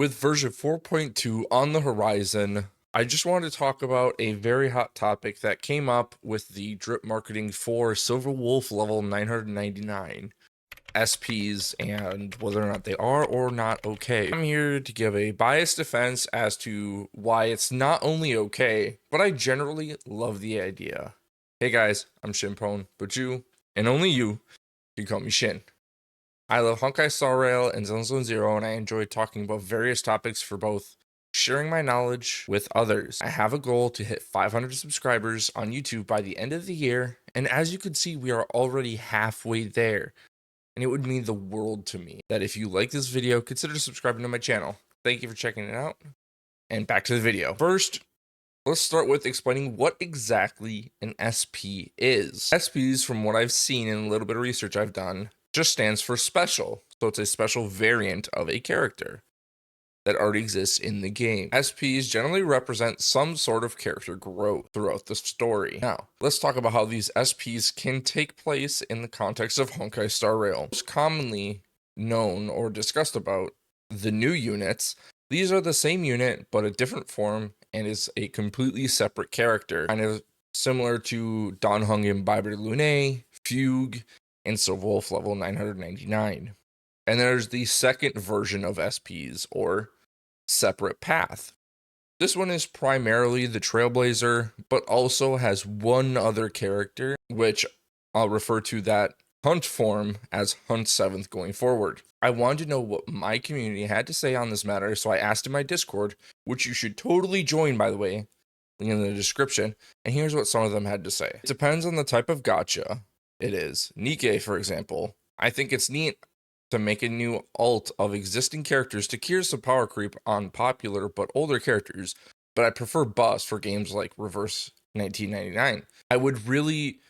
With version 4.2 on the horizon, I just wanted to talk about a very hot topic that came up with the drip marketing for Silver Wolf level 999 SPs and whether or not they are or not okay. I'm here to give a biased defense as to why it's not only okay, but I generally love the idea. Hey guys, I'm Shinpone, but you, and only you, can call me Shin. I love Honkai Star Rail and Zone Zero, and I enjoy talking about various topics for both sharing my knowledge with others. I have a goal to hit 500 subscribers on YouTube by the end of the year, and as you can see, we are already halfway there. And it would mean the world to me that if you like this video, consider subscribing to my channel. Thank you for checking it out, and back to the video. First, let's start with explaining what exactly an SP is. SPs, from what I've seen and a little bit of research I've done, just stands for special. So it's a special variant of a character that already exists in the game. SPs generally represent some sort of character growth throughout the story. Now, let's talk about how these SPs can take place in the context of Honkai Star Rail. Most commonly known or discussed about the new units. These are the same unit, but a different form and is a completely separate character. Kind of similar to Dan Heng Imbiber Lune, Fugue, and Silver Wolf level 999. And there's the second version of SPs, or Separate Path. This one is primarily the Trailblazer, but also has one other character, which I'll refer to that Hunt form as Hunt 7th going forward. I wanted to know what my community had to say on this matter, so I asked in my Discord, which you should totally join, by the way, link in the description, and here's what some of them had to say. It depends on the type of gacha it is. Nikkei, for example, I think it's neat to make a new alt of existing characters to cure some power creep on popular but older characters, but I prefer buffs for games like Reverse 1999. I would really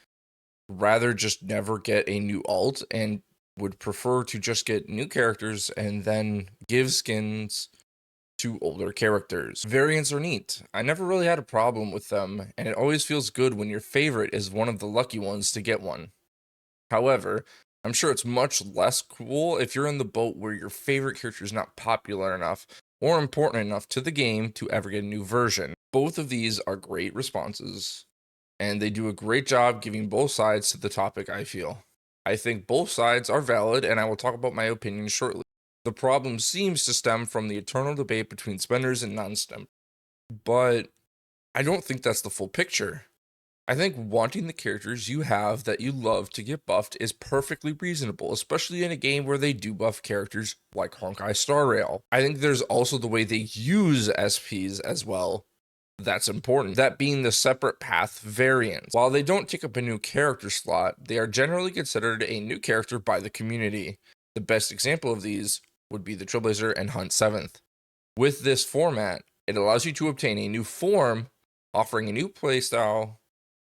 rather just never get a new alt and would prefer to just get new characters and then give skins to older characters. Variants are neat. I never really had a problem with them, and it always feels good when your favorite is one of the lucky ones to get one. However, I'm sure it's much less cool if you're in the boat where your favorite character is not popular enough or important enough to the game to ever get a new version. Both of these are great responses, and they do a great job giving both sides to the topic, I feel. I think both sides are valid, and I will talk about my opinion shortly. The problem seems to stem from the eternal debate between spenders and non-spenders, but I don't think that's the full picture. I think wanting the characters you have that you love to get buffed is perfectly reasonable, especially in a game where they do buff characters like Honkai Star Rail. I think there's also the way they use SPs as well that's important, that being the Separate Path variants. While they don't take up a new character slot, they are generally considered a new character by the community. The best example of these would be the Trailblazer and Hunt 7th. With this format, it allows you to obtain a new form, offering a new playstyle,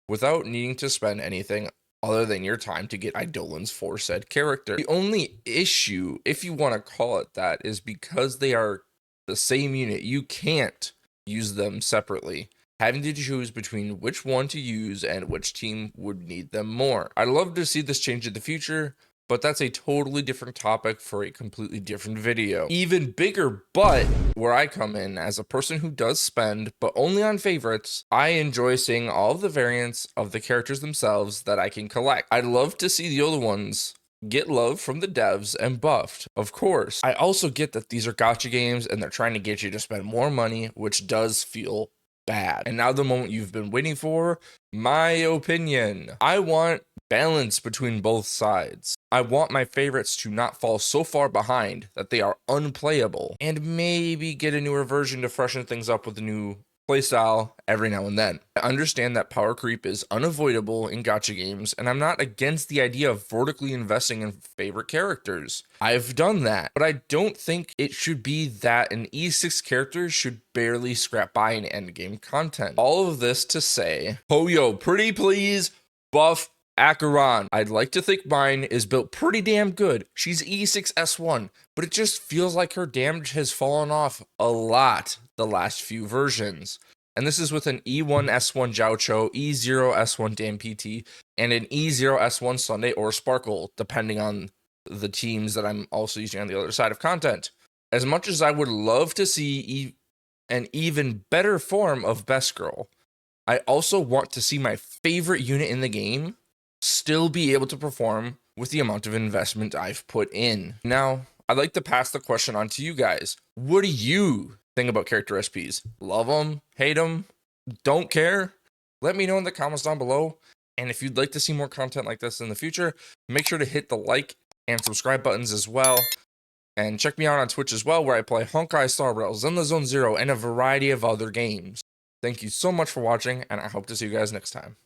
without needing to spend anything other than your time to get Eidolons for said character. The only issue, if you want to call it that, is because they are the same unit, you can't use them separately, having to choose between which one to use and which team would need them more. I'd love to see this change in the future, but that's a totally different topic for a completely different video. Even bigger, but where I come in as a person who does spend, but only on favorites, I enjoy seeing all of the variants of the characters themselves that I can collect. I'd love to see the older ones get love from the devs and buffed, of course. I also get that these are gacha games and they're trying to get you to spend more money, which does feel bad. And now the moment you've been waiting for, my opinion. I want balance between both sides. I want my favorites to not fall so far behind that they are unplayable, and maybe get a newer version to freshen things up with a new playstyle every now and then. I understand that power creep is unavoidable in gacha games, and I'm not against the idea of vertically investing in favorite characters. I've done that, but I don't think it should be that an E6 character should barely scrap by in endgame content. All of this to say, Hoyo, pretty please buff Acheron. I'd like to think mine is built pretty damn good. She's E6 S1, but it just feels like her damage has fallen off a lot the last few versions. And this is with an E1 S1 Jiaocho, E0 S1 Dan PT, and an E0 S1 Sunday or Sparkle, depending on the teams that I'm also using on the other side of content. As much as I would love to see an even better form of Best Girl, I also want to see my favorite unit in the game still be able to perform with the amount of investment I've put in. Now, I'd like to pass the question on to you guys. What do you think about character SPs? Love them? Hate them? Don't care? Let me know in the comments down below. And if you'd like to see more content like this in the future, make sure to hit the like and subscribe buttons as well. And check me out on Twitch as well, where I play Honkai, Star Rails, In the Zone Zero, and a variety of other games. Thank you so much for watching, and I hope to see you guys next time.